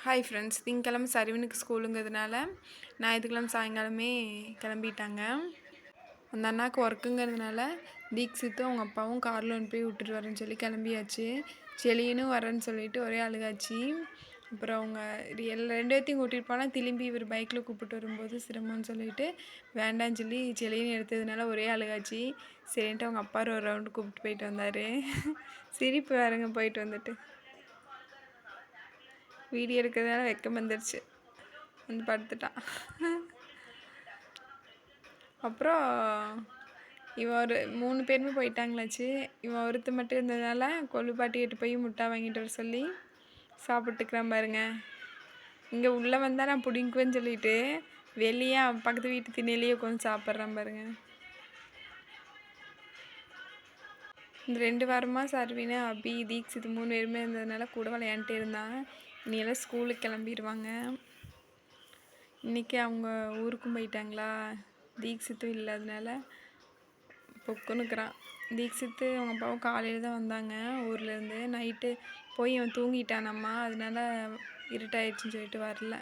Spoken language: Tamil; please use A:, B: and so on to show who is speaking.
A: ஹாய் ஃப்ரெண்ட்ஸ், திங்கக்கிழமை சர்வினுக்கு ஸ்கூலுங்கிறதுனால ஞாயிற்றுக்கிழமை சாயங்காலமே கிளம்பிட்டாங்க. அந்த அண்ணாவுக்கு ஒர்க்குங்கிறதுனால தீக்ஷித்தும் அவங்க அப்பாவும் காரில் ஒன்று போய் விட்டுட்டு வரேன்னு சொல்லி கிளம்பியாச்சு. செலியனும் வரேன்னு சொல்லிட்டு ஒரே அழுகாச்சு. அப்புறம் அவங்க ரெண்டு பேர்த்தையும் கூட்டிகிட்டு போனால் திரும்பி இவர் பைக்கில் கூப்பிட்டு வரும்போது சிரமம்னு சொல்லிட்டு வேண்டான்னு சொல்லி செலியன் எடுத்ததுனால ஒரே அழுகாச்சு. சரின்ட்டு அவங்க அப்பா ஒரு ரவுண்டு கூப்பிட்டு போயிட்டு வந்தார். சிரிப்பு வேறுங்க போயிட்டு வந்துட்டு. வீடியோ எடுக்கிறதுனால வெக்கம் வந்துடுச்சு, வந்து படுத்துட்டான். அப்புறம் இவன் ஒரு 3 பேருமே போயிட்டாங்களாச்சு. இவன் ஒருத்த மட்டும் இருந்ததுனால கொள்ளுப்பாட்டிக்கிட்டு போய் முட்டை வாங்கிட்டு வர சொல்லி சாப்பிட்டுக்கிறான் பாருங்க. இங்கே உள்ளே வந்தால் நான் பிடிங்குவேன்னு சொல்லிட்டு வெளியே பக்கத்து வீட்டு திண்ணையிலேயே உட்காந்து சாப்பிட்றான் பாருங்க. இந்த 2 வாரமாக சர்வினு, அபி, தீக்ஷித் 3 பேருமே இருந்ததுனால கூட விளையாண்டுட்டே இருந்தான். இனியெல்லாம் ஸ்கூலுக்கு கிளம்பிடுவாங்க. இன்றைக்கி அவங்க ஊருக்கும் போயிட்டாங்களா, தீக்ஷித்தும் இல்லாதனால பொக்குனுக்குறான். தீக்ஷித்து அவங்க அப்பாவும் காலையில் தான் வந்தாங்க ஊர்லேருந்து. நைட்டு போய் அவன் தூங்கிட்டானம்மா, அதனால இருட்டாயிடுச்சுன்னு சொல்லிட்டு வரல.